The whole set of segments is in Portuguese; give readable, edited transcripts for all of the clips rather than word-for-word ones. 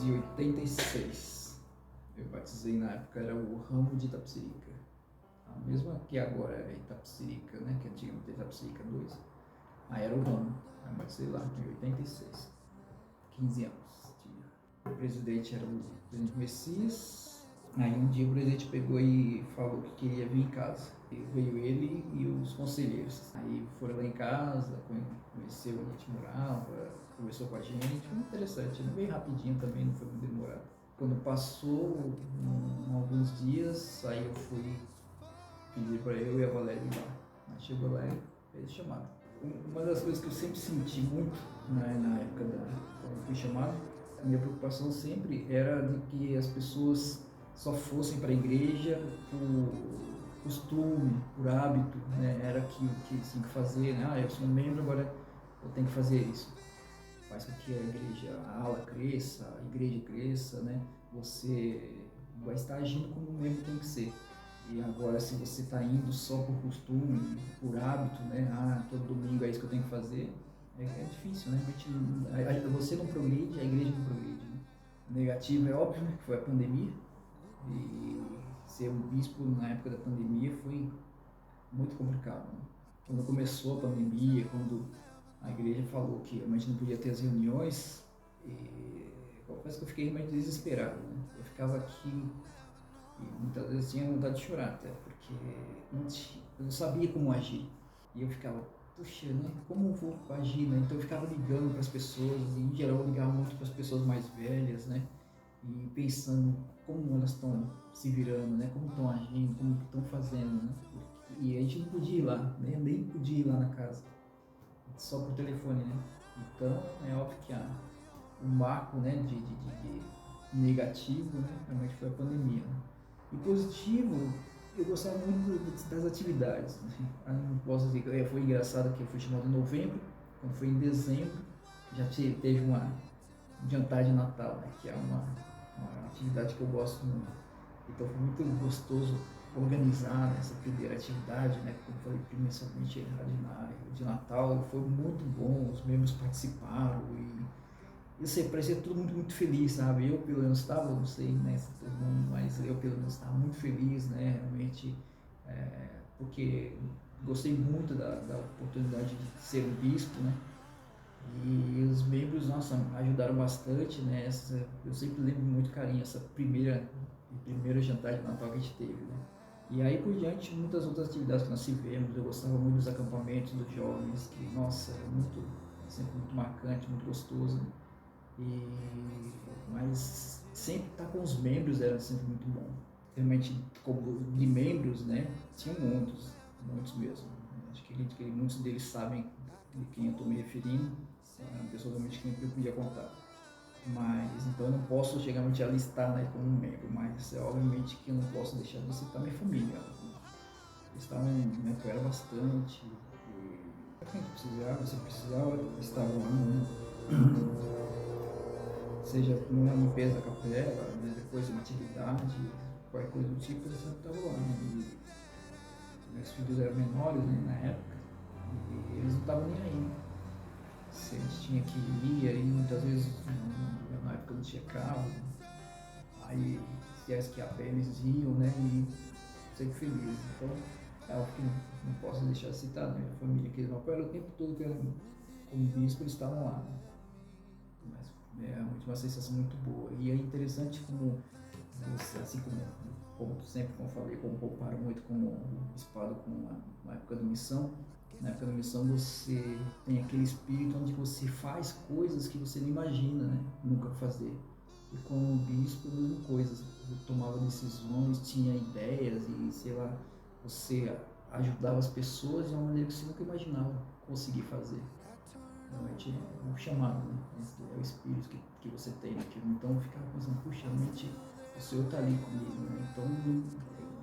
1986. Eu batizei na época, era o ramo de Itapecerica. A mesma que agora é Itapecerica, né? Que antigamente era Itapecerica 2. Aí era o ramo. Aí eu batizei lá em 86. 15 anos tinha. O presidente era o presidente Messias. Aí um dia o presidente pegou e falou que queria vir em casa. E veio ele e os conselheiros. Aí foram lá em casa, conheceu onde a gente morava, conversou com a gente. Foi muito interessante, bem rapidinho também, não foi muito demorado. Quando passou alguns dias, aí eu fui pedir para eu e a Valéria ir lá. Aí chegou lá e fez chamado. Uma das coisas que eu sempre senti muito, né, na época quando eu fui chamado, a minha preocupação sempre era de que as pessoas só fossem para a igreja por costume, por hábito, né? Era aquilo que tinha que fazer, né? Ah, eu sou um membro, agora eu tenho que fazer isso. Faz com que a igreja, a ala cresça, a igreja cresça, né? Você vai estar agindo como um membro tem que ser. E agora, se você está indo só por costume, por hábito, né? Ah, todo domingo é isso que eu tenho que fazer, é difícil, né? Você não progride, a igreja não progride. Né? O negativo é óbvio, né? Que foi a pandemia. E ser um bispo na época da pandemia foi muito complicado. Né? Quando começou a pandemia, quando a igreja falou que realmente não podia ter as reuniões, eu confesso que eu fiquei realmente desesperado. Né? Eu ficava aqui e muitas vezes tinha vontade de chorar até, porque eu não sabia como agir. E eu ficava, puxa, né? Como eu vou agir, né? Então eu ficava ligando para as pessoas, e em geral eu ligava muito para as pessoas mais velhas, né? E pensando como elas estão se virando, né? Como estão agindo, como estão fazendo, né? E a gente não podia ir lá, né? Nem podia ir lá na casa, só por telefone, né? Então é óbvio que o marco, né, de negativo, né, realmente foi a pandemia. Né? E positivo, eu gostava muito das atividades. Né? Eu não posso dizer que foi engraçado que eu fui chamado em novembro, quando foi em dezembro, já teve um jantar de Natal, né, que é uma atividade que eu gosto muito. Então foi muito gostoso organizar essa primeira atividade, né? Como eu falei, principalmente na área de Natal, foi muito bom, os membros participaram e assim, parecia tudo muito feliz, sabe? Eu pelo menos estava, não sei, né, se todo mundo, mas eu pelo menos estava muito feliz, né? Realmente, porque gostei muito da oportunidade de ser um bispo, né? E os membros, nossa, ajudaram bastante, né? Eu sempre lembro muito carinho essa primeiro jantar de Natal que a gente teve, né? E aí por diante, muitas outras atividades que nós tivemos. Eu gostava muito dos acampamentos dos jovens, que, nossa, era sempre muito marcante, muito gostoso. Né? Mas sempre estar com os membros era sempre muito bom. Realmente, como de membros, né? Tinham muitos mesmo. Acho que muitos deles sabem de quem eu estou me referindo. Era uma pessoa realmente que eu podia contar. Mas, então eu não posso chegar a listar, né, como um membro, mas obviamente que eu não posso deixar de citar minha família. Eles me apoiaram bastante. E quem precisava, se precisava, eles estavam lá, né? Seja numa limpeza da capela, né, depois de uma atividade, qualquer coisa do tipo, eles sempre estavam lá. Né? E meus filhos eram menores, né, na época, e eles não estavam nem aí. Se a gente tinha que ir, aí muitas vezes, na época não tinha carro, aí se é que a pé eles iam, né, e sempre felizes. Então, é algo que não posso deixar de citar, né, a família que eles me apoiaram o tempo todo, que como bispo, eles estavam lá. Né? Mas é uma sensação muito boa. E é interessante como você, assim como sempre, como eu falei, como comparo muito com o bispado com a época da missão. Na época da missão você tem aquele espírito onde você faz coisas que você não imagina, né? Nunca fazer. E como bispo, a mesma coisa. Você tomava decisões, tinha ideias e, sei lá, você ajudava as pessoas de uma maneira que você nunca imaginava conseguir fazer. Realmente é um chamado, né? Esse é o espírito que você tem naquilo. Então eu ficava pensando, puxa, realmente o Senhor está ali comigo, né? Então,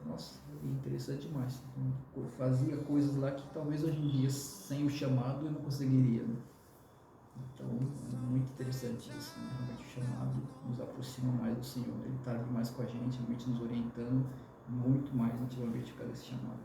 nossa, é interessante demais. Então, eu fazia coisas lá que talvez hoje em dia, sem o chamado, eu não conseguiria, né? Então, é muito interessante isso, né? Realmente o chamado nos aproxima mais do Senhor. Ele está ali mais com a gente, realmente nos orientando muito mais ativamente para esse chamado.